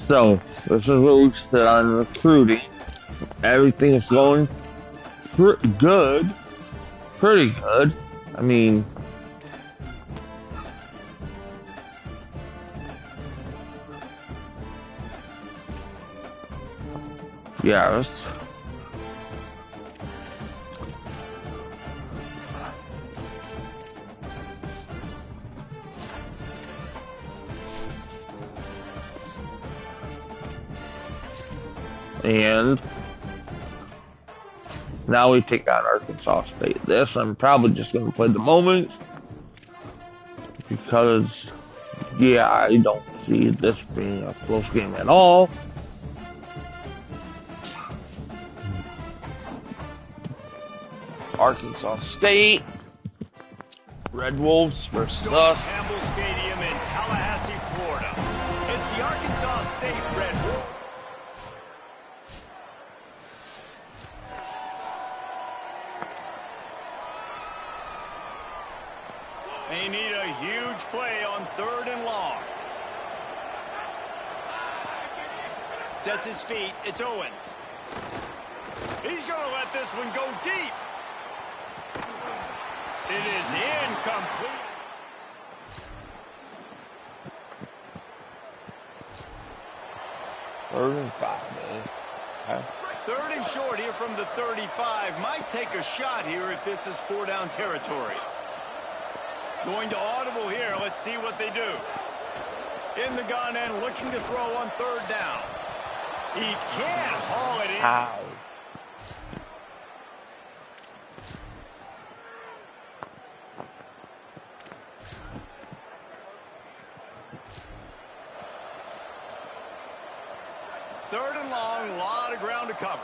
So, this is what we said on recruiting. Everything is going good. Pretty good. I mean, yes. And now we take on Arkansas State. This, I'm probably just going to play the moment because, yeah, I don't see this being a close game at all. Arkansas State, Red Wolves versus us. Campbell Stadium in Tallahassee, Florida. It's the Arkansas State Red Wolves. They need a huge play on 3rd and long. Sets his feet. It's Owens. He's going to let this one go deep. It is incomplete. Third and 5, man. Okay. 3rd and short here from the 35. Might take a shot here if this is 4-down territory. Going to audible here. Let's see what they do. In the gun and looking to throw on 3rd down. He can't haul it in. Ow. Third and long, a lot of ground to cover.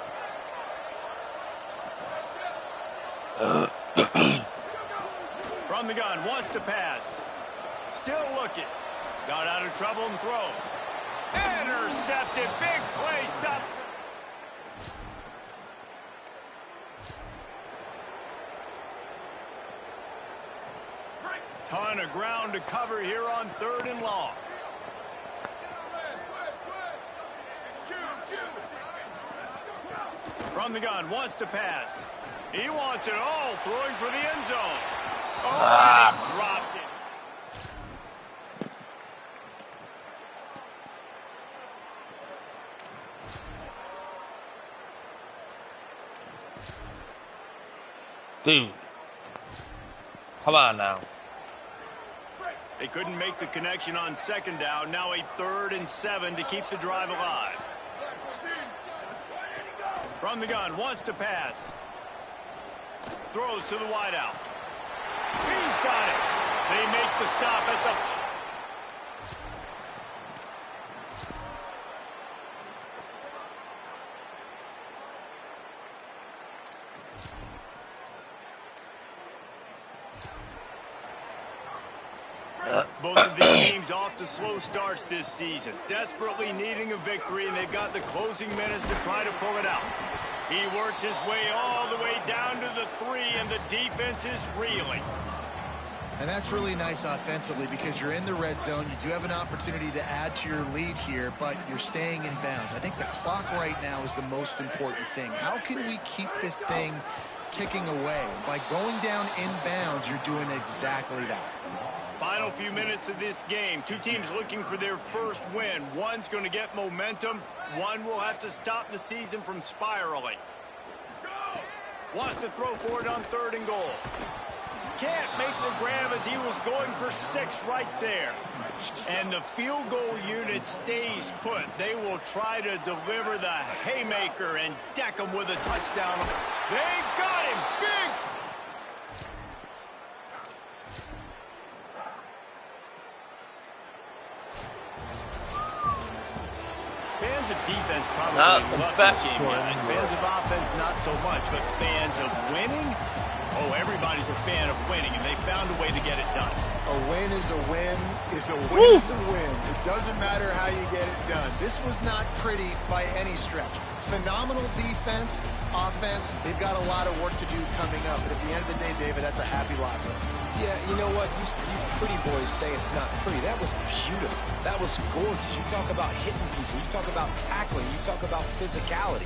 From the gun, wants to pass. Still looking. Got out of trouble and throws. Intercepted. Big play. Stop. Ton of ground to cover here on 3rd and long. From the gun, wants to pass. He wants it all, throwing for the end zone. Oh, and he dropped it. Dude. Come on now. They couldn't make the connection on 2nd down. Now a 3rd and 7 to keep the drive alive. From the gun, wants to pass. Throws to the wideout. He's got it. They make the stop at the... Both of these teams off to slow starts this season. Desperately needing a victory, and they've got the closing minutes to try to pull it out. He works his way all the way down to the 3, and the defense is reeling. And that's really nice offensively because you're in the red zone. You do have an opportunity to add to your lead here, but you're staying in bounds. I think the clock right now is the most important thing. How can we keep this thing ticking away? By going down in bounds, you're doing exactly that. Final few minutes of this game. Two teams looking for their first win. One's going to get momentum. One will have to stop the season from spiraling. Wants to throw for it on 3rd and goal. Can't make the grab as he was going for 6 right there. And the field goal unit stays put. They will try to deliver the haymaker and deck him with a touchdown. They got him. Big. Fans of defense probably love this game, guys. Fans of offense, not so much. But fans of winning? Oh, everybody's a fan of winning, and they found a way to get it done. A win is a win is a win is a win. It doesn't matter how you get it done. This was not pretty by any stretch. Phenomenal defense, offense. They've got a lot of work to do coming up. But at the end of the day, David, that's a happy locker room. Yeah, you know what? You pretty boys say it's not pretty. That was beautiful. That was gorgeous. You talk about hitting people. You talk about tackling. You talk about physicality.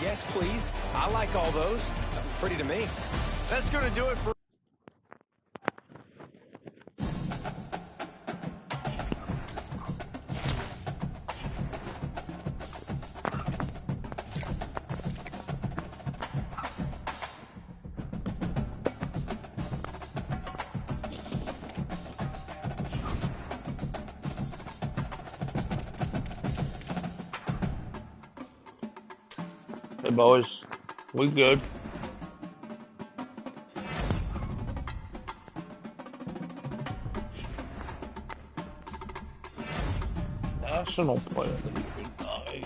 Yes, please. I like all those. That was pretty to me. That's going to do it for... Hey boys, we good. National Player of the Year night.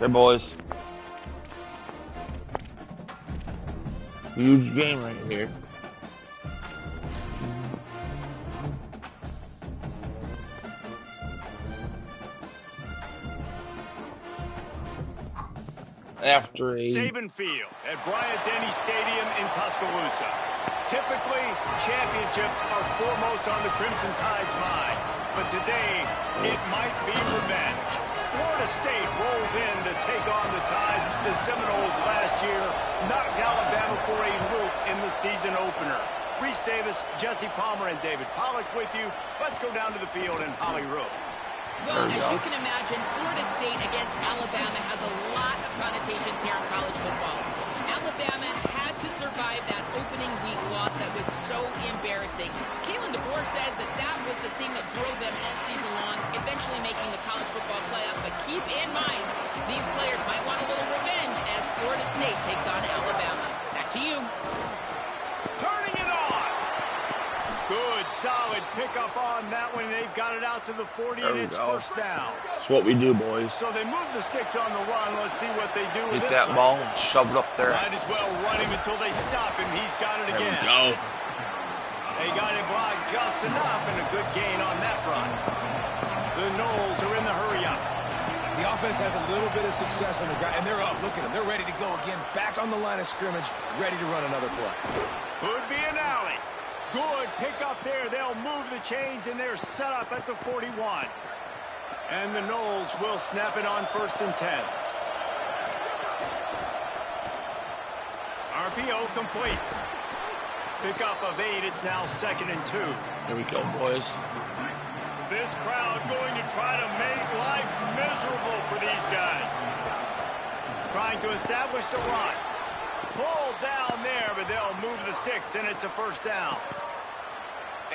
Hey boys. Huge game right here. After a Saban Field at Bryant-Denny Stadium in Tuscaloosa. Typically, championships are foremost on the Crimson Tide's mind, but today it might be revenge. Florida State rolls in to take on the Tide. The Seminoles last year knocked Alabama for a loop in the season opener. Reese Davis, Jesse Palmer, and David Pollack with you. Let's go down to the field in Holyrood. Well, as you can imagine, Florida State against Alabama has a lot of connotations here in college football. Alabama had to survive that opening week loss that was so embarrassing. Kalen DeBoer says that was the thing that drove them all season long, eventually making the college football playoff. But keep in mind, these players might want a little revenge as Florida State takes on Alabama. Back to you. Turning it on. Good, solid pickup on that one. They've got it out to the 40, and it's first down. That's what we do, boys. So they move the sticks on the run. Let's see what they do with Get this that one. ball and shove it up there. Might as well run him until they stop him. He's got it There again. we go. They got it blocked just enough, and a good gain on that run. The Noles are in the hurry-up. The offense has a little bit of success on the ground, and they're up. Look at them. They're ready to go again. Back on the line of scrimmage, ready to run another play. Could be an alley. Good pick up there. They'll move the chains, and they're set up at the 41. And the Noles will snap it on 1st and 10. RPO complete. Pickup of 8. It's now 2nd and 2. Here we go, boys. This crowd going to try to make life miserable for these guys. Trying to establish the run. Pulled down there, but they'll move the sticks, and it's a first down.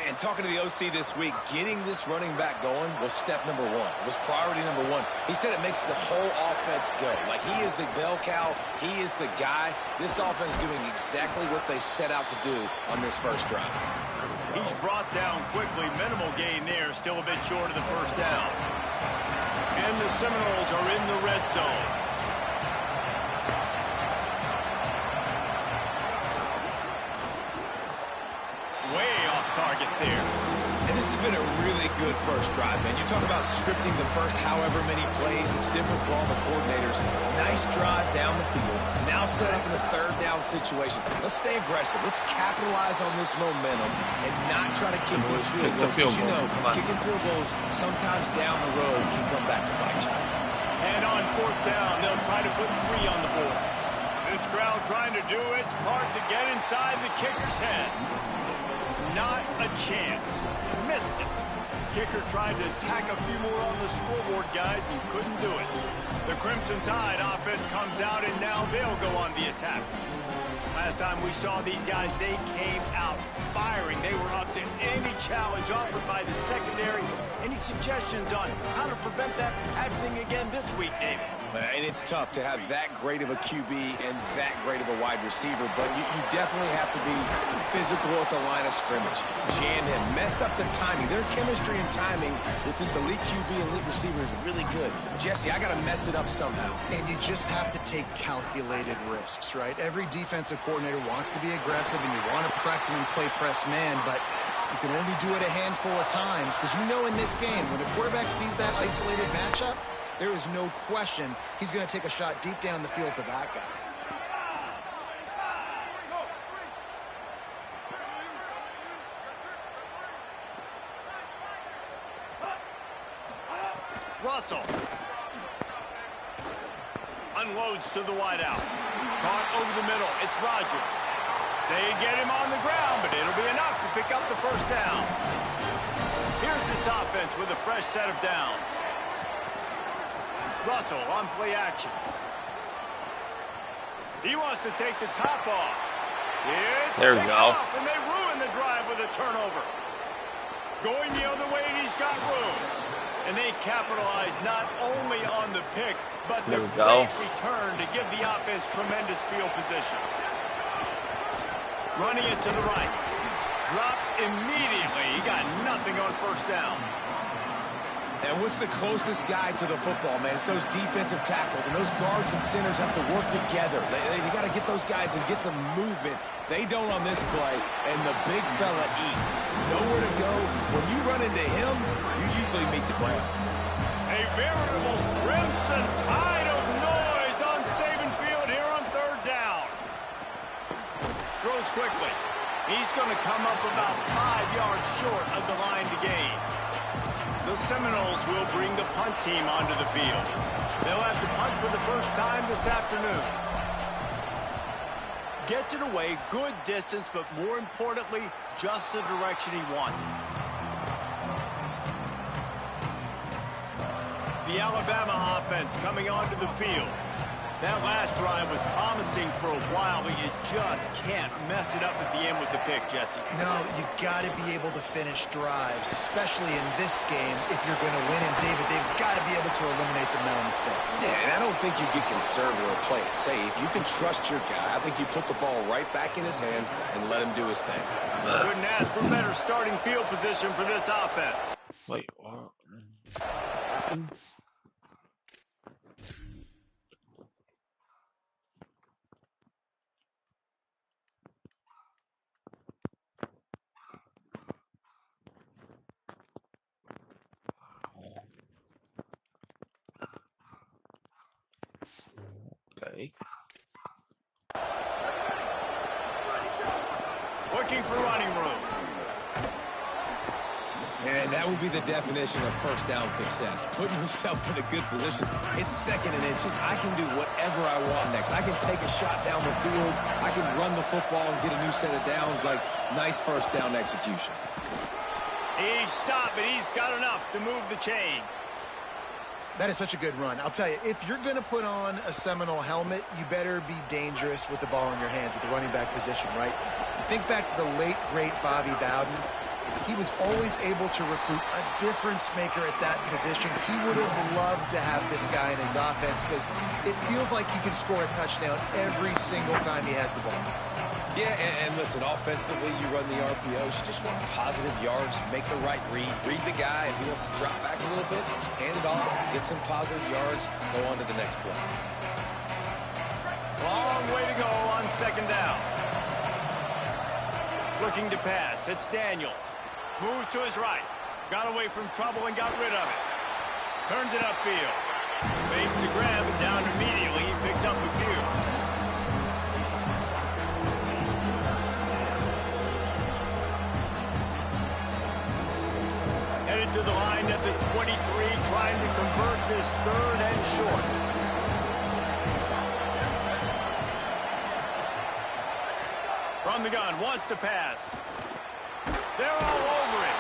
And talking to the OC this week, getting this running back going was step number one. It was priority number one. He said it makes the whole offense go. Like, he is the bell cow. He is the guy. This offense is doing exactly what they set out to do on this first drive. He's brought down quickly. Minimal gain there. Still a bit short of the first down. And the Seminoles are in the red zone. Way off target there. And this has been a really good first drive, man. You talk about scripting the first however many plays. It's different for all the coordinators. Nice drive down the field. Now set up in a 3rd down situation. Let's stay aggressive. Let's capitalize on this momentum and not try to kick these field goals. Because you know, kicking field goals sometimes down the road can come back to bite you. And on 4th down, they'll try to put 3 on the board. This crowd trying to do its part to get inside the kicker's head. Not a chance. Missed it. Kicker tried to tack a few more on the scoreboard, guys, and couldn't do it. The Crimson Tide offense comes out, and now they'll go on the attack. Last time we saw these guys, they came out firing. They were up to any challenge offered by the secondary. Any suggestions on how to prevent that from happening again this week, David? And it's tough to have that great of a QB and that great of a wide receiver, but you definitely have to be physical at the line of scrimmage. Jam him, mess up the timing. Their chemistry and timing with this elite QB and elite receiver is really good. Jesse, I got to mess it up somehow. And you just have to take calculated risks, right? Every defensive coordinator wants to be aggressive, and you want to press him and play press man, but you can only do it a handful of times because you know in this game, when the quarterback sees that isolated matchup, there is no question he's going to take a shot deep down the field to that guy. Russell. Unloads to the wideout. Caught over the middle. It's Rodgers. They get him on the ground, but it'll be enough to pick up the first down. Here's this offense with a fresh set of downs. Russell on play action. He wants to take the top off. There we go. And they ruin the drive with a turnover. Going the other way, and he's got room. And they capitalize not only on the pick, but the great return to give the offense tremendous field position. Running it to the right. Dropped immediately. He got nothing on first down. And what's the closest guy to the football, man? It's those defensive tackles, and those guards and centers have to work together. They got to get those guys and get some movement. They don't on this play, and the big fella eats. Nowhere to go. When you run into him, you usually meet the ground. A veritable crimson tide of noise on Saban Field here on third down. Throws quickly. He's going to come up about 5 yards short of the line to gain. The Seminoles will bring the punt team onto the field. They'll have to punt for the first time this afternoon. Gets it away, good distance, but more importantly, just the direction he wanted. The Alabama offense coming onto the field. That last drive was promising for a while, but you just can't mess it up at the end with the pick, Jesse. No, you got to be able to finish drives, especially in this game if you're going to win. And, David, they've got to be able to eliminate the mental mistakes. Yeah, and I don't think you get conservative or play it safe. You can trust your guy. I think you put the ball right back in his hands and let him do his thing. Couldn't ask for better starting field position for this offense. Wait, what? Okay. Looking for running room. And that would be the definition of first down success. Putting yourself in a good position. It's second and inches. I can do whatever I want next. I can take a shot down the field. I can run the football and get a new set of downs. Like, nice first down execution. He's stopped, but he's got enough to move the chain. That is such a good run. I'll tell you, if you're going to put on a Seminole helmet, you better be dangerous with the ball in your hands at the running back position, right? Think back to the late, great Bobby Bowden. He was always able to recruit a difference maker at that position. He would have loved to have this guy in his offense because it feels like he can score a touchdown every single time he has the ball. Yeah, and listen, offensively, you run the RPOs. You just want positive yards, make the right read the guy. If he wants to drop back a little bit, hand it off, get some positive yards, go on to the next play. Long way to go on second down. Looking to pass. It's Daniels. Moves to his right. Got away from trouble and got rid of it. Turns it upfield. Fakes the grab and down immediately. He picks up a few. Headed to the line at the 23, trying to convert this third and short. From the gun, wants to pass. They're all over it.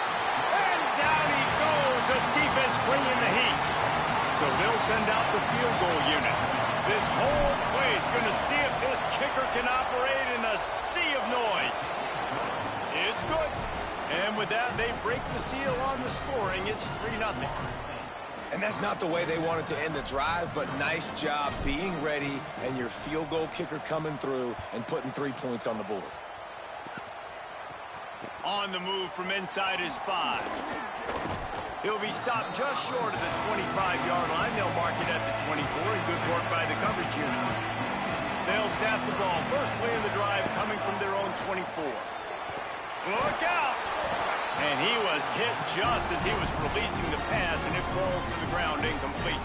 And down he goes. The defense bringing the heat. So they'll send out the field goal unit. This whole place going to see if this kicker can operate in a sea of noise. It's good. And with that, they break the seal on the scoring. It's 3-0. And that's not the way they wanted to end the drive, but nice job being ready and your field goal kicker coming through and putting 3 points on the board. On the move from inside his 5. He'll be stopped just short of the 25-yard line. They'll mark it at the 24, and good work by the coverage unit. They'll snap the ball. First play of the drive coming from their own 24. Look out! And he was hit just as he was releasing the pass, and it falls to the ground incomplete.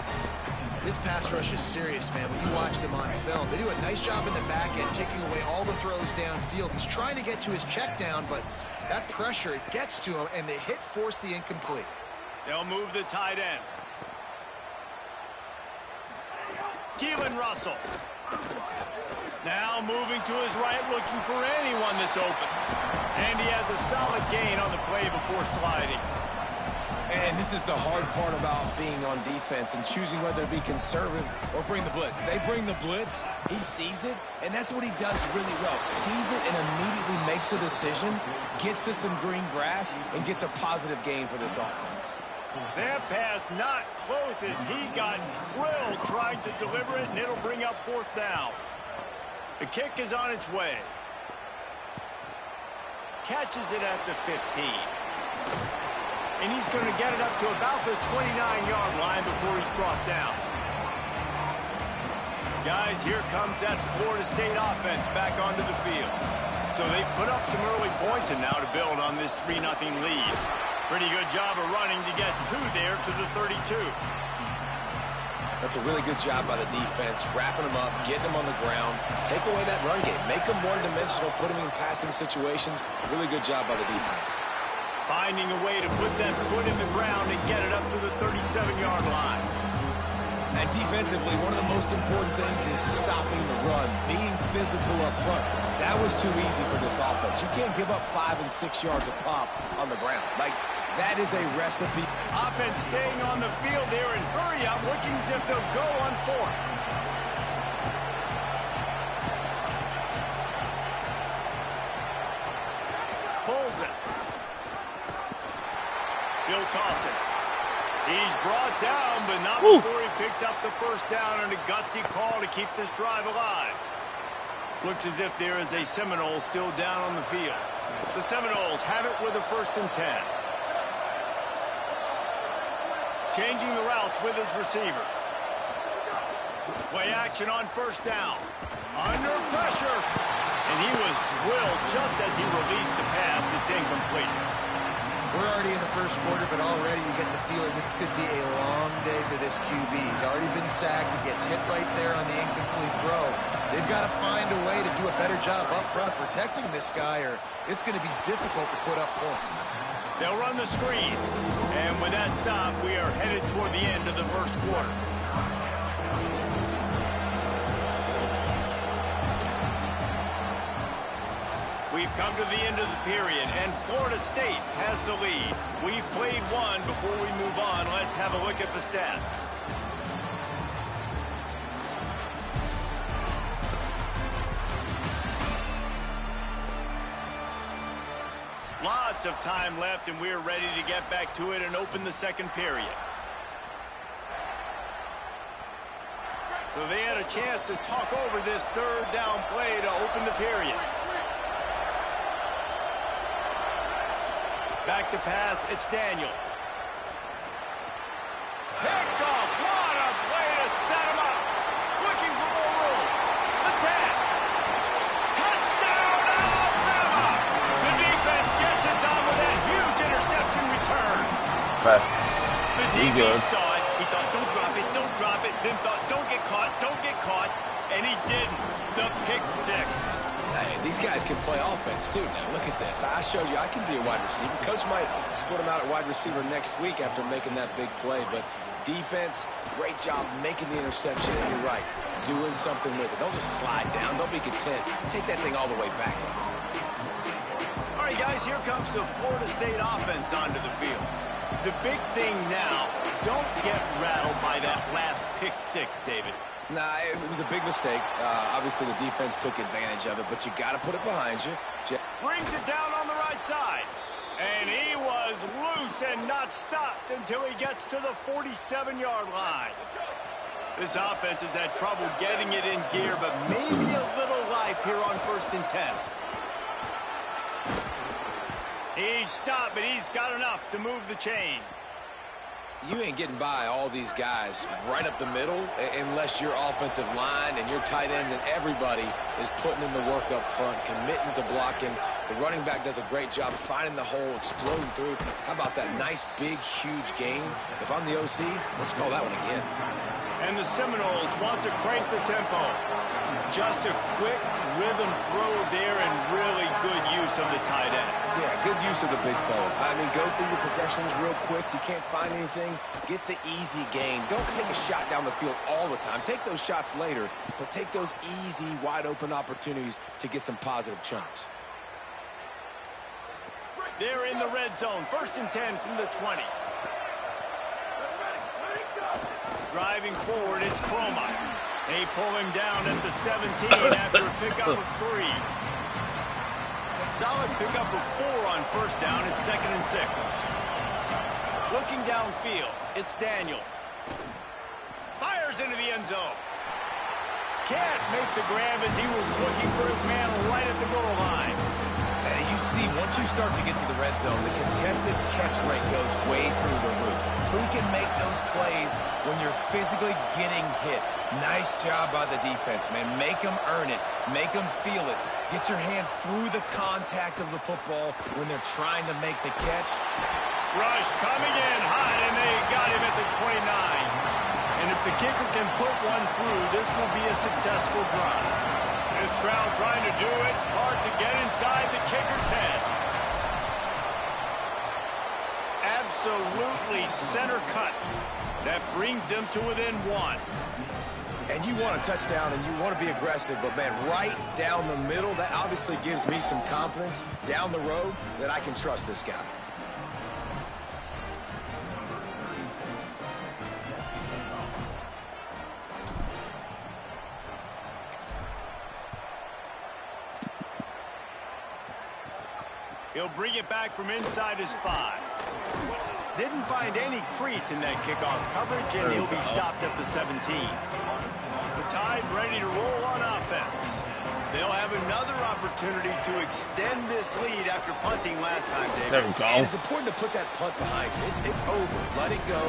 This pass rush is serious, man. When you watch them on film, they do a nice job in the back end, taking away all the throws downfield. He's trying to get to his check down, but that pressure, it gets to him, and the hit forced the incomplete. They'll move the tight end. Keelan Russell. Now moving to his right, looking for anyone that's open. And he has a solid gain on the play before sliding. And this is the hard part about being on defense and choosing whether to be conservative or bring the blitz. They bring the blitz, he sees it, and that's what he does really well. Sees it and immediately makes a decision, gets to some green grass, and gets a positive gain for this offense. That pass not close as he got drilled trying to deliver it, and it'll bring up 4th down. The kick is on its way. Catches it at the 15. And he's going to get it up to about the 29-yard line before he's brought down. Guys, here comes that Florida State offense back onto the field. So they've put up some early points and now to build on this 3-0 lead. Pretty good job of running to get 2 there to the 32. That's a really good job by the defense, wrapping them up, getting them on the ground, take away that run game, make them one-dimensional, put them in passing situations. Really good job by the defense. Finding a way to put that foot in the ground and get it up to the 37-yard line. And defensively, one of the most important things is stopping the run, being physical up front. That was too easy for this offense. You can't give up 5 and 6 yards a pop on the ground. Like, that is a recipe. Offense staying on the field there and hurry up, looking as if they'll go on 4th. Pulls it. He'll toss it. He's brought down, but not before he picks up the 1st down and a gutsy call to keep this drive alive. Looks as if there is a Seminole still down on the field. The Seminoles have it with a 1st and 10. Changing the routes with his receivers. Play action on 1st down. Under pressure. And he was drilled just as he released the pass. It's incomplete. We're already in the 1st quarter, but already you get the feeling this could be a long day for this QB. He's already been sacked. He gets hit right there on the incomplete throw. They've got to find a way to do a better job up front of protecting this guy, or it's going to be difficult to put up points. They'll run the screen. And with that stop, we are headed toward the end of the 1st quarter. We've come to the end of the period, and Florida State has the lead. We've played one. Before we move on, let's have a look at the stats. Lots of time left, and we're ready to get back to it and open the 2nd period. So they had a chance to talk over this 3rd down play to open the period. Back to pass, it's Daniels. Picked off, what a play to set him up. Looking for more room. The 10. Touchdown, Alabama! The defense gets it done with that huge interception return. The DB saw it. He thought, don't drop it. Then thought, don't get caught. And he didn't. The pick 6. Hey, these guys can play offense, too. Now, look at this. I showed you I can be a wide receiver. Coach might split him out at wide receiver next week after making that big play. But defense, great job making the interception. And you're right, doing something with it. Don't just slide down. Don't be content. Take that thing all the way back. All right, guys, here comes the Florida State offense onto the field. The big thing now, don't get rattled by that last pick 6, David. Nah, it was a big mistake. Obviously, the defense took advantage of it, but you got to put it behind you. Brings it down on the right side. And he was loose and not stopped until he gets to the 47-yard line. This offense has had trouble getting it in gear, but maybe a little life here on 1st and 10. He's stopped, but he's got enough to move the chain. You ain't getting by all these guys right up the middle unless your offensive line and your tight ends and everybody is putting in the work up front, committing to blocking. The running back does a great job finding the hole, exploding through. How about that nice, big, huge gain? If I'm the OC, let's call that one again. And the Seminoles want to crank the tempo. Just a quick rhythm throw there and really good use of the tight end. Yeah, good use of the big fella. I mean, go through your progressions real quick. You can't find anything, get the easy gain. Don't take a shot down the field all the time. Take those shots later, but take those easy, wide-open opportunities to get some positive chunks. They're in the red zone. 1st and 10 from the 20. Driving forward, it's Croma. They pull him down at the 17 after a pickup of 3. Solid pickup of 4 on 1st down. It's 2nd and 6. Looking downfield, it's Daniels. Fires into the end zone. Can't make the grab as he was looking for his man right at the goal line. And you see, once you start to get to the red zone, the contested catch rate goes way through the roof. Who can make those plays when you're physically getting hit? Nice job by the defense, man. Make them earn it. Make them feel it. Get your hands through the contact of the football when they're trying to make the catch. Rush coming in hot, and they got him at the 29. And if the kicker can put one through, this will be a successful drive. This crowd trying to do its part to get inside the kicker's head. Absolutely center cut. That brings them to within 1. And you want a touchdown and you want to be aggressive, but man, right down the middle, that obviously gives me some confidence down the road that I can trust this guy. He'll bring it back from inside his 5. Didn't find any crease in that kickoff coverage, and he'll be stopped at the 17. The Tide ready to roll on offense. They'll have another opportunity to extend this lead after punting last time, David. There we go. And it's important to put that punt behind you. It's over. Let it go.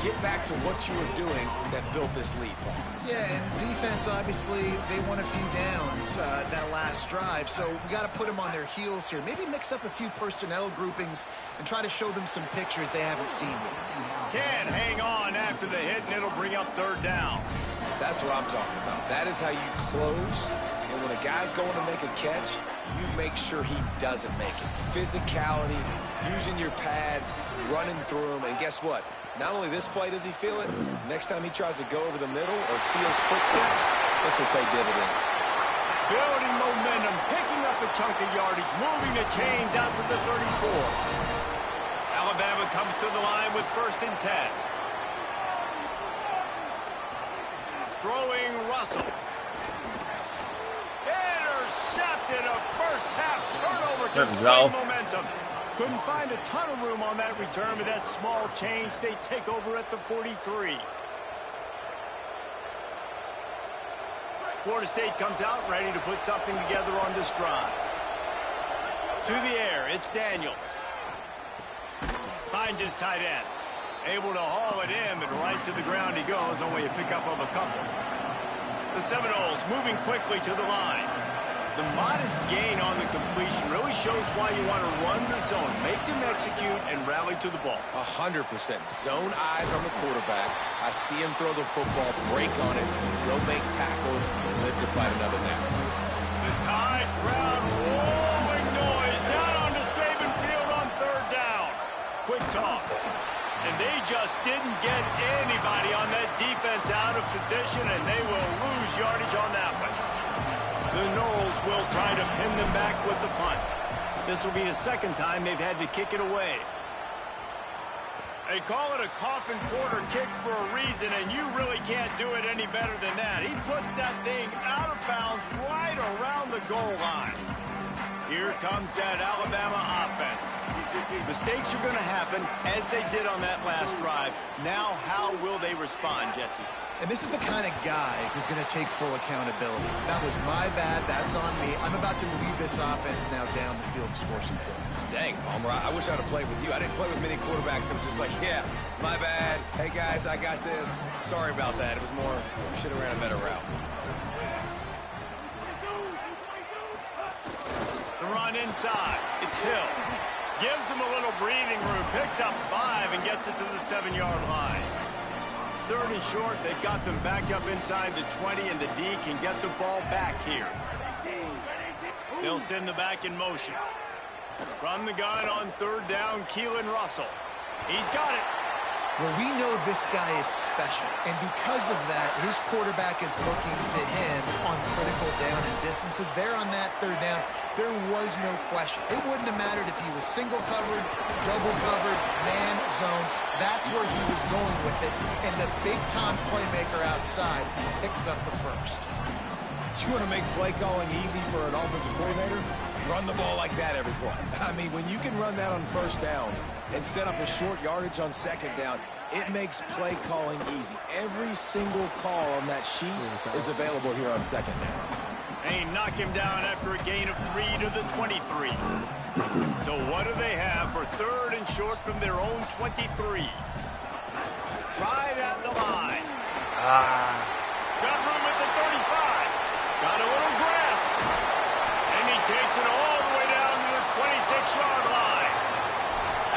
Get back to what you were doing that built this lead, Paul. Yeah, and defense, obviously, they won a few downs that last drive, so we got to put them on their heels here. Maybe mix up a few personnel groupings and try to show them some pictures they haven't seen yet. Can hang on after the hit, and it'll bring up 3rd down. That's what I'm talking about. That is how you close. And when a guy's going to make a catch, you make sure he doesn't make it. Physicality, using your pads, running through them, and guess what? Not only this play does he feel it, next time he tries to go over the middle or feels footsteps, this will pay dividends. Building momentum, picking up a chunk of yardage, moving the chains out to the 34. Alabama comes to the line with 1st and 10. Throwing Russell. Intercepted, a first-half turnover to swing momentum. Couldn't find a ton of room on that return, but that small change, they take over at the 43. Florida State comes out ready to put something together on this drive. To the air, it's Daniels. Finds his tight end. Able to haul it in, but right to the ground he goes, only a pickup of a couple. The Seminoles moving quickly to the line. The modest gain on the completion really shows why you want to run the zone, make them execute, and rally to the ball. 100%. Zone eyes on the quarterback. I see him throw the football, break on it, go make tackles, live to fight another nap. The Tide crowd rolling noise down onto Saban Field on 3rd down. Quick toss. And they just didn't get anybody on that defense out of position, and they will lose yardage on that one. The Noles will try to pin them back with the punt. This will be the 2nd time they've had to kick it away. They call it a coffin quarter kick for a reason, and you really can't do it any better than that. He puts that thing out of bounds right around the goal line. Here comes that Alabama offense. Mistakes are going to happen, as they did on that last drive. Now, how will they respond, Jesse? And this is the kind of guy who's going to take full accountability. That was my bad. That's on me. I'm about to lead this offense now down the field and score some points. Dang, Palmer, I wish I'd have played with you. I didn't play with many quarterbacks that were just like, yeah, my bad. Hey, guys, I got this. Sorry about that. It was more, we should have ran a better route. The run inside. It's Hill. Gives him a little breathing room. Picks up 5 and gets it to the 7-yard line. 3rd and short. They've got them back up inside the 20, and the D can get the ball back here. They'll send the back in motion. From the gun on 3rd down, Keelan Russell. He's got it. Well, we know this guy is special, and because of that, his quarterback is looking to him on critical down and distances. There on that 3rd down, there was no question. It wouldn't have mattered if he was single covered, double covered, man, zone. That's where he was going with it, and the big-time playmaker outside picks up the first. You want to make play calling easy for an offensive coordinator? Run the ball like that every play. I mean, when you can run that on 1st down and set up a short yardage on 2nd down, it makes play calling easy. Every single call on that sheet is available here on 2nd down. They knock him down after a gain of 3 to the 23. So what do they have for 3rd and short from their own 23? Right at the line. Got room at the 35. Got a little grass. And he takes it all the way down to the 26-yard line.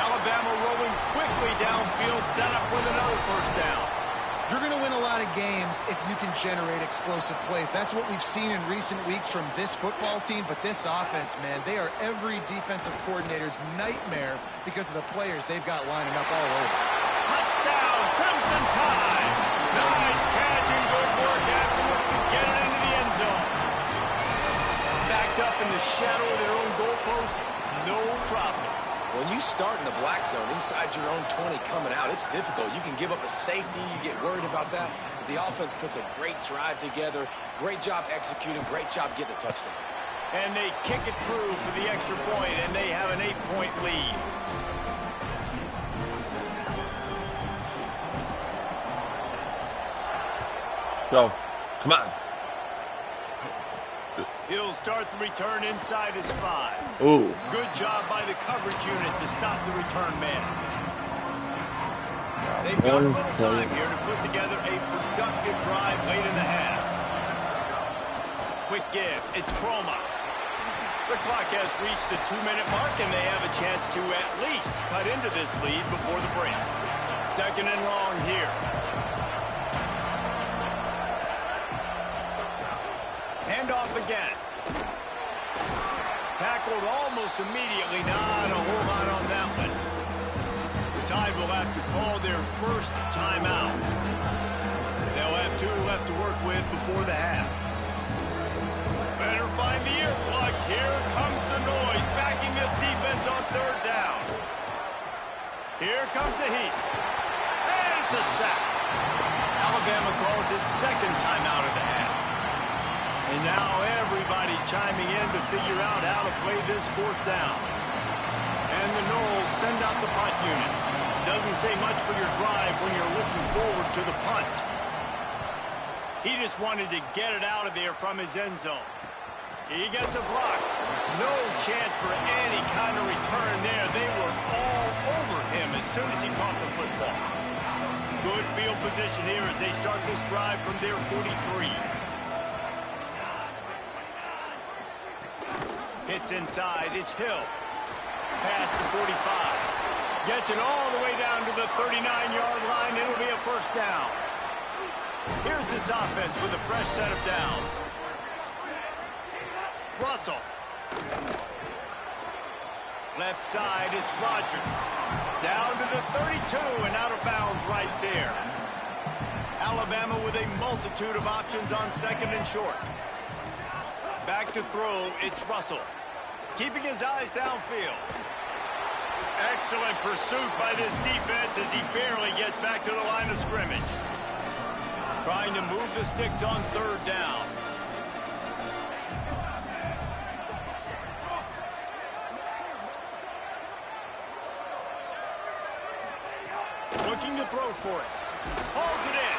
Alabama rolling quickly downfield, set up with another 1st down. You're going to win a lot of games if you can generate explosive plays. That's what we've seen in recent weeks from this football team, but this offense, man, they are every defensive coordinator's nightmare because of the players they've got lining up all over. Touchdown, Crimson Tide. Nice catch and good work afterwards to get it into the end zone. Backed up in the shadow of their own goalpost, no problem. When you start in the black zone inside your own 20 coming out, it's difficult. You can give up a safety. You get worried about that. But the offense puts a great drive together. Great job executing. Great job getting a touchdown. And they kick it through for the extra point, and they have an 8-point lead. So, come on. He'll start the return inside his 5. Ooh. Good job by the coverage unit to stop the return man. They've got a little time here to put together a productive drive late in the half. Quick give. It's Croma. The clock has reached the 2-minute mark, and they have a chance to at least cut into this lead before the break. 2nd and long here. Handoff again. Tackled almost immediately. Not a whole lot on that one. The Tide will have to call their first timeout. They'll have 2 left to work with before the half. Better find the earplugs. Here comes the noise, backing this defense on 3rd down. Here comes the heat. And it's a sack. Alabama calls its 2nd timeout of the half. And now everybody chiming in to figure out how to play this 4th down. And the Noles send out the punt unit. Doesn't say much for your drive when you're looking forward to the punt. He just wanted to get it out of there from his end zone. He gets a block. No chance for any kind of return there. They were all over him as soon as he caught the football. Good field position here as they start this drive from their 43. Hits inside. It's Hill. Past the 45. Gets it all the way down to the 39-yard line. It'll be a 1st down. Here's this offense with a fresh set of downs. Russell. Left side is Rogers. Down to the 32 and out of bounds right there. Alabama with a multitude of options on 2nd and short. Back to throw, it's Russell. Keeping his eyes downfield. Excellent pursuit by this defense as he barely gets back to the line of scrimmage. Trying to move the sticks on 3rd down. Looking to throw for it. Hauls it in.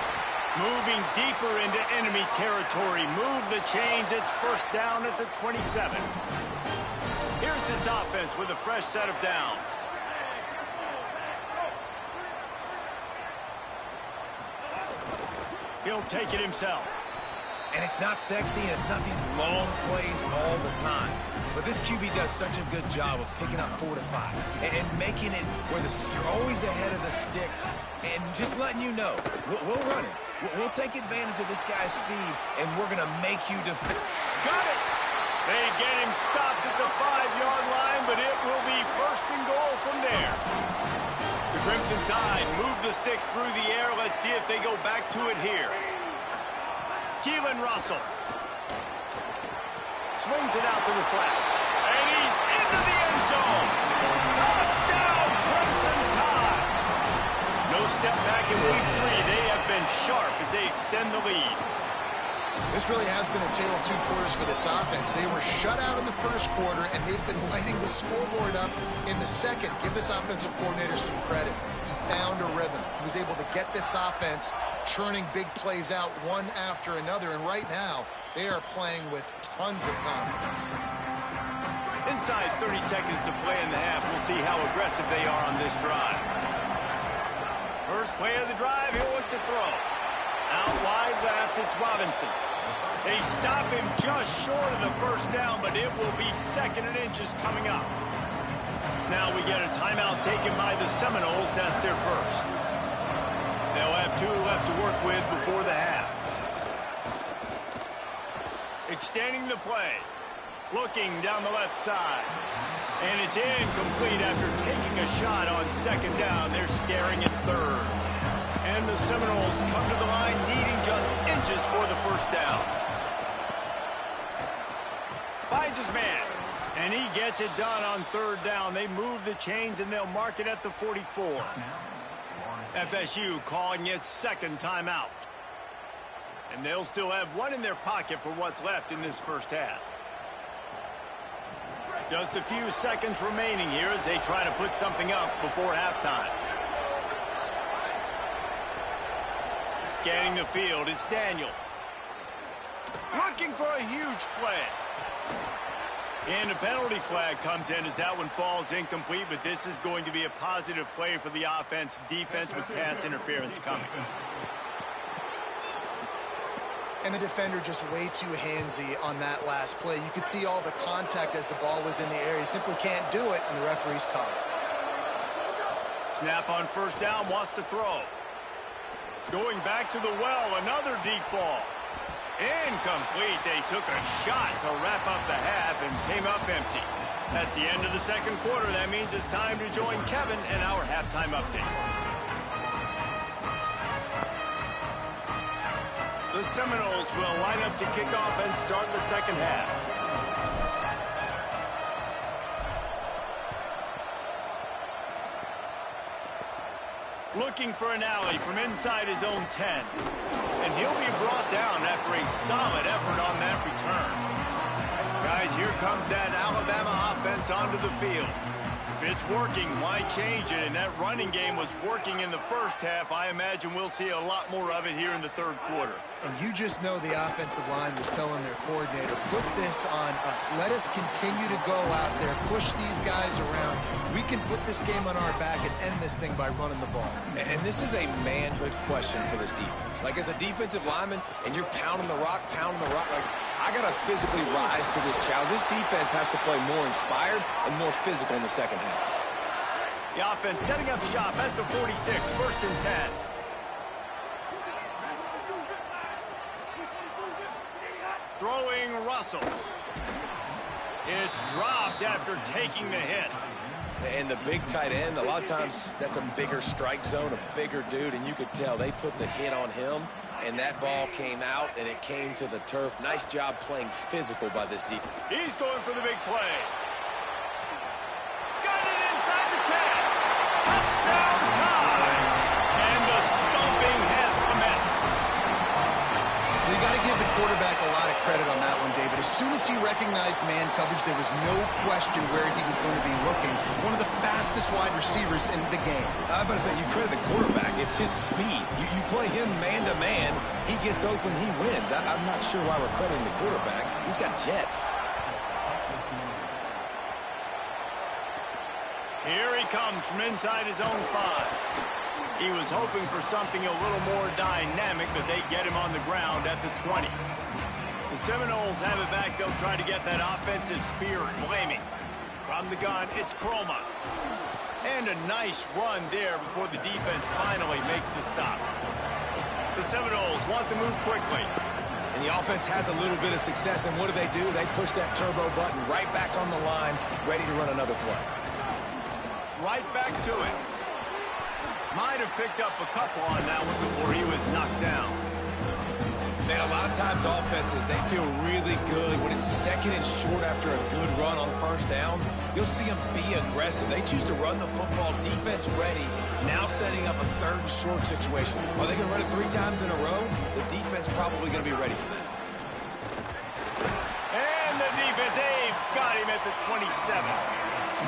Moving deeper into enemy territory. Move the chains. It's 1st down at the 27. Here's this offense with a fresh set of downs. He'll take it himself. And it's not sexy, and it's not these long plays all the time. But this QB does such a good job of picking up 4 to 5 and making it where you're always ahead of the sticks and just letting you know, we'll run it. We'll take advantage of this guy's speed, and we're going to make you defend. Got it! They get him stopped at the 5-yard line, but it will be first and goal from there. The Crimson Tide move the sticks through the air. Let's see if they go back to it here. Keelan Russell swings it out to the flat, and he's into the end zone. Touchdown, Crimson Tide. No step back in week 3. They have been sharp as they extend the lead. This really has been a tale of 2 quarters for this offense. They were shut out in the first quarter, and they've been lighting the scoreboard up in the second. Give this offensive coordinator some credit. He found a rhythm. He was able to get this offense churning big plays out one after another, and right now they are playing with tons of confidence. Inside 30 seconds to play in the half. We'll see how aggressive they are on this drive. First play of the drive, he'll look to throw. Out wide left, it's Robinson. They stop him just short of the first down, but it will be 2nd and inches coming up. Now we get a timeout taken by the Seminoles. That's their first. They'll have 2 left to work with before the half. Extending the play. Looking down the left side. And it's incomplete after taking a shot on 2nd down. They're staring at 3rd. And the Seminoles come to the line needing just inches for the first down. Finds his man. And he gets it done on 3rd down. They move the chains and they'll mark it at the 44. FSU calling its 2nd timeout. And they'll still have 1 in their pocket for what's left in this first half. Just a few seconds remaining here as they try to put something up before halftime. Scanning the field, it's Daniels. Looking for a huge play. And a penalty flag comes in as that one falls incomplete, but this is going to be a positive play for the offense. Defense with pass interference coming. And the defender just way too handsy on that last play. You could see all the contact as the ball was in the air. He simply can't do it, and the referee's caught it. Snap on first down, wants to throw. Going back to the well, another deep ball. Incomplete. They took a shot to wrap up the half and came up empty. That's the end of the 2nd quarter. That means it's time to join Kevin in our halftime update. The Seminoles will line up to kick off and start the 2nd half. Looking for an alley from inside his own 10. And he'll be brought down after a solid effort on that return. Guys, here comes that Alabama offense onto the field. If it's working, why change it? And that running game was working in the first half. I imagine we'll see a lot more of it here in the 3rd quarter. And you just know the offensive line was telling their coordinator, put this on us. Let us continue to go out there, push these guys around. We can put this game on our back and end this thing by running the ball. And this is a manhood question for this defense. Like, as a defensive lineman, and you're pounding the rock, like, I got to physically rise to this challenge. This defense has to play more inspired and more physical in the 2nd half. The offense setting up shop at the 46, 1st and 10. Throwing Russell. It's dropped after taking the hit. And the big tight end, a lot of times that's a bigger strike zone, a bigger dude, and you could tell they put the hit on him, and that ball came out, and it came to the turf. Nice job playing physical by this defense. He's going for the big play. Got it inside the 10. Touchdown time. And the stomping has commenced. You got to give the quarterback a lot of credit on that one, David. As soon as he recognized man coverage, there was no question where he was going to be looking. One of the fastest wide receivers in the game. I was about to say, you credit the quarterback. It's his speed. You play him man-to-man, he gets open, he wins. I'm not sure why we're crediting the quarterback. He's got jets. Here he comes from inside his own 5. He was hoping for something a little more dynamic, but they get him on the ground at the 20. The Seminoles have it back. They'll try to get that offensive spear flaming. From the gun, it's Chroma. And a nice run there before the defense finally makes the stop. The Seminoles want to move quickly. And the offense has a little bit of success, and what do? They push that turbo button right back on the line, ready to run another play. Right back to it. Might have picked up a couple on that one before he was knocked down. Man, a lot of times offenses, they feel really good when it's second and short after a good run on first down. You'll see them be aggressive. They choose to run the football, defense ready, now setting up a third and short situation. Are they going to run it 3 times in a row? The defense probably going to be ready for that. And the defense, they've got him at the 27.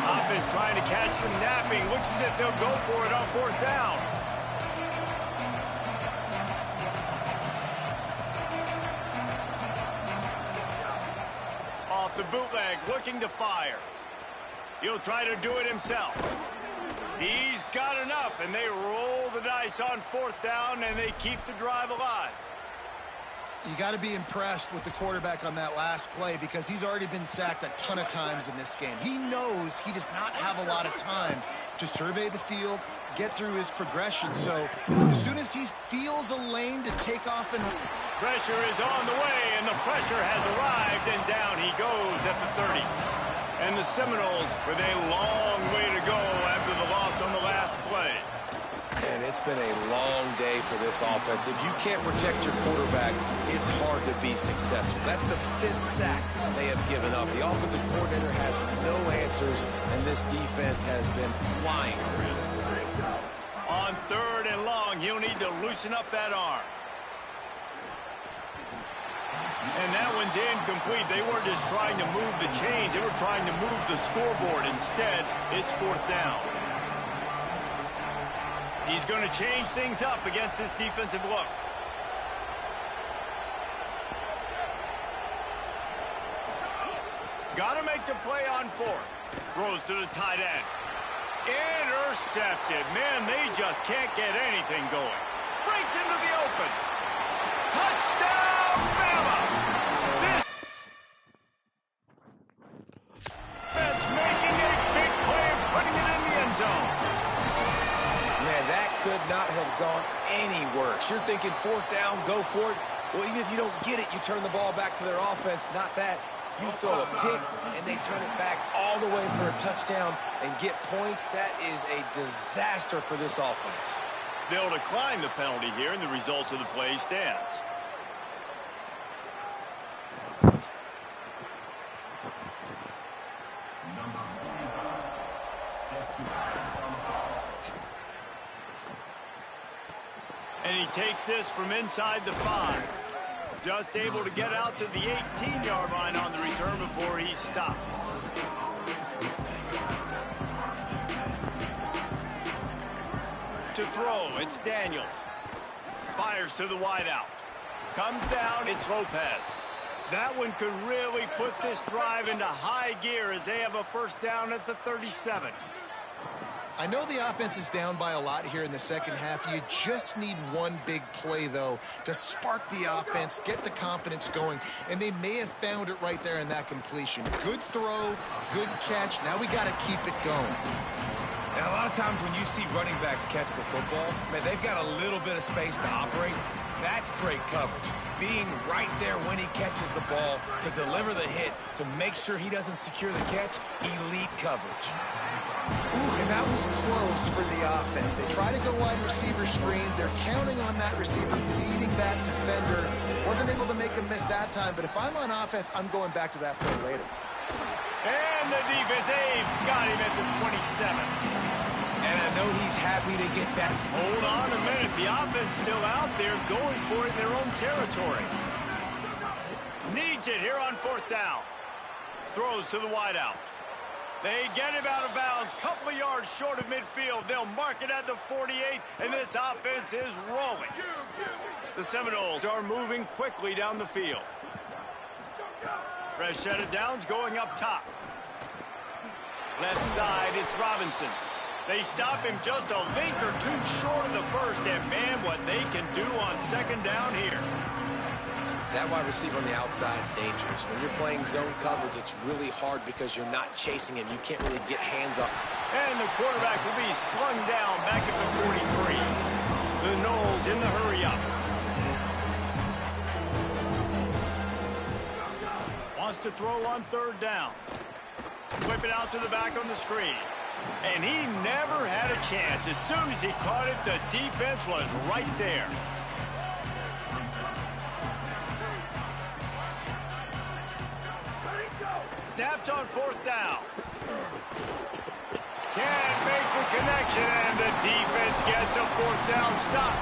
Offense trying to catch them napping. Looks as if they'll go for it on 4th down. Off the bootleg, looking to fire. He'll try to do it himself. He's got enough, and they roll the dice on 4th down, and they keep the drive alive. You got to be impressed with the quarterback on that last play because he's already been sacked a ton of times in this game. He knows he does not have a lot of time to survey the field, get through his progression. So as soon as he feels a lane to take off and... Pressure is on the way, and the pressure has arrived, and down he goes at the 30. And the Seminoles with a long way to go after the loss on the last play. And it's been a long day for this offense. If you can't protect your quarterback, it's hard to be successful. That's the 5th sack they have given up. The offensive coordinator has no answers, and this defense has been flying around. On 3rd and long, he'll need to loosen up that arm. And that one's incomplete. They weren't just trying to move the chains. They were trying to move the scoreboard. Instead, it's 4th down. He's going to change things up against this defensive look. Got to make the play on 4th. Throws to the tight end. Intercepted. Man, they just can't get anything going. Breaks into the open. Touchdown, Bama! This defense making a big play and putting it in the end zone. Man, that could not have gone any worse. You're thinking 4th down, go for it. Well, even if you don't get it, you turn the ball back to their offense. Not that. You throw a pick, and they turn it back all the way for a touchdown and get points. That is a disaster for this offense. They'll decline the penalty here, and the result of the play stands. And he takes this from inside the 5. Just able to get out to the 18-yard line on the return before he stopped. To throw, it's Daniels. Fires to the wideout. Comes down, it's Lopez. That one could really put this drive into high gear as they have a 1st down at the 37. I know the offense is down by a lot here in the second half. You just need one big play, though, to spark the offense, get the confidence going, and they may have found it right there in that completion. Good throw, good catch. Now we got to keep it going. And a lot of times when you see running backs catch the football, man, they've got a little bit of space to operate. That's great coverage. Being right there when he catches the ball to deliver the hit, to make sure he doesn't secure the catch, elite coverage. Ooh, and that was close for the offense. They try to go wide receiver screen. They're counting on that receiver beating that defender. Wasn't able to make him miss that time, but if I'm on offense, I'm going back to that play later. And the defense, they've got him at the 27. And I know he's happy to get that. Hold on a minute. The offense still out there going for it in their own territory. Needs it here on 4th down. Throws to the wideout. They get him out of bounds, couple of yards short of midfield. They'll mark it at the 48, and this offense is rolling. The Seminoles are moving quickly down the field. Fresh set of downs going up top. Left side is Robinson. They stop him just a link or two short of the first, and man, what they can do on second down here. That wide receiver on the outside is dangerous. When you're playing zone coverage, it's really hard because you're not chasing him. You can't really get hands up. And the quarterback will be slung down back at the 43. The Noles in the hurry up. Wants to throw on third down. Whip it out to the back on the screen. And he never had a chance. As soon as he caught it, the defense was right there. Snaps on fourth down. Can't make the connection, and the defense gets a fourth down stop.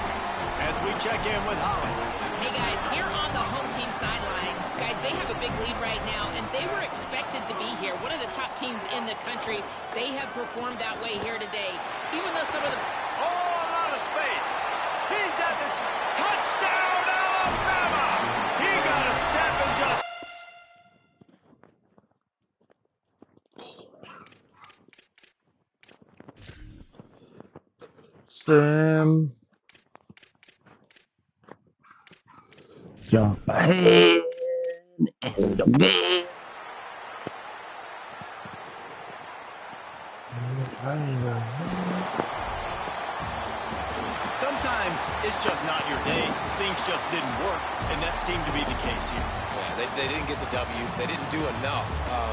As we check in with Holly. Hey, guys, here on the home team sideline, guys, they have a big lead right now, and they were expected to be here. One of the top teams in the country. They have performed that way here today. Even though some of the... Oh, a lot of space. He's at the touchdown, Alabama. He got a step and just... Sam. Jump ahead in the game. Sometimes it's just not your day. Things just didn't work, and that seemed to be the case here. Yeah, they didn't get the W. They didn't do enough.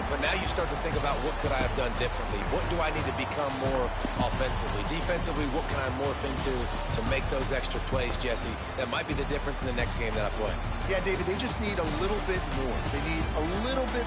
But now you start to think about what could I have done differently? What do I need to become more offensively? Defensively, what can I morph into to make those extra plays, Jesse? That might be the difference in the next game that I play. Yeah, David, they just need a little bit more. They need a little bit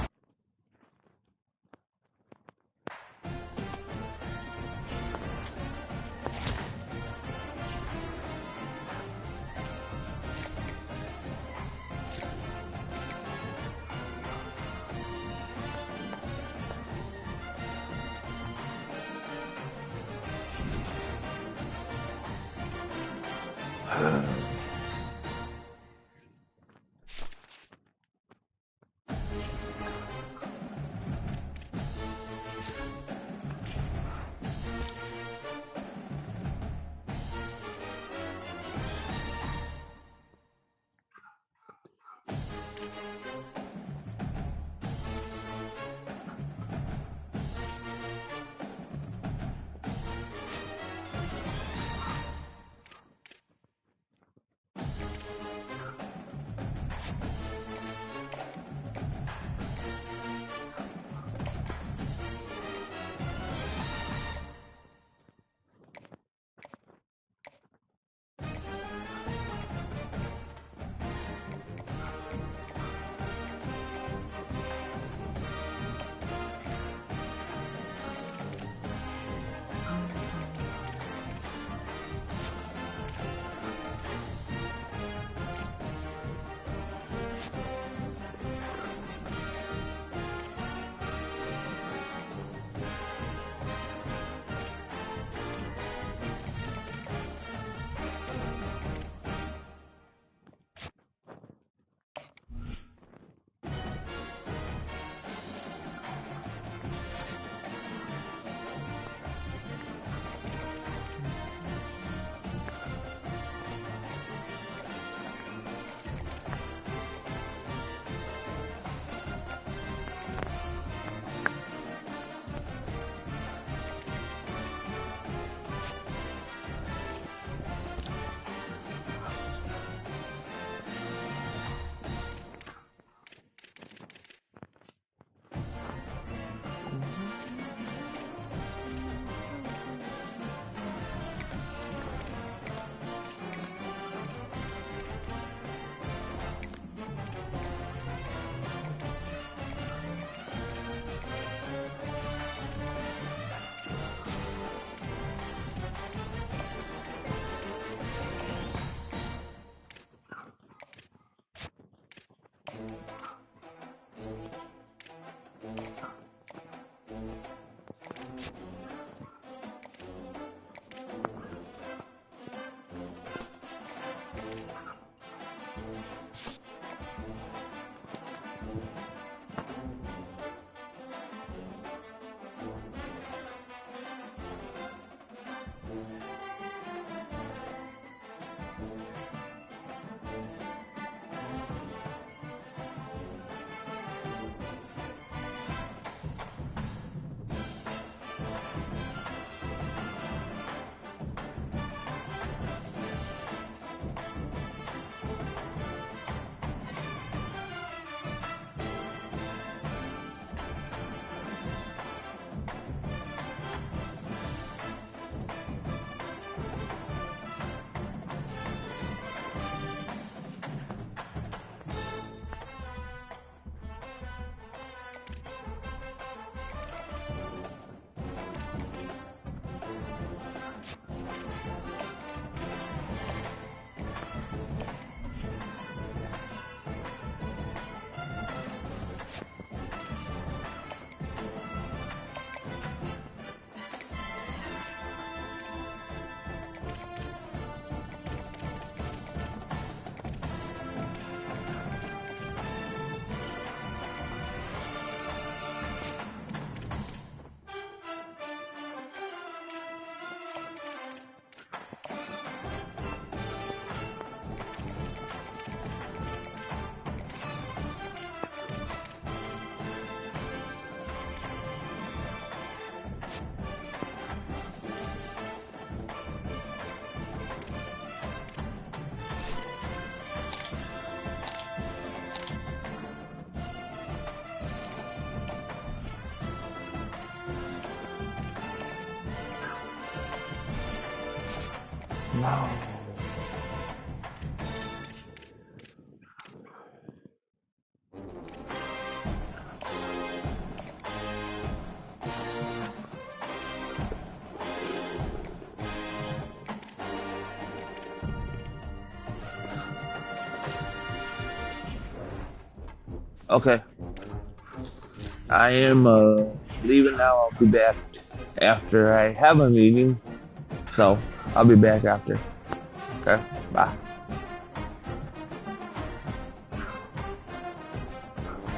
No. Okay. I am leaving now. I'll be back after I have a meeting. So I'll be back after. Okay. Bye.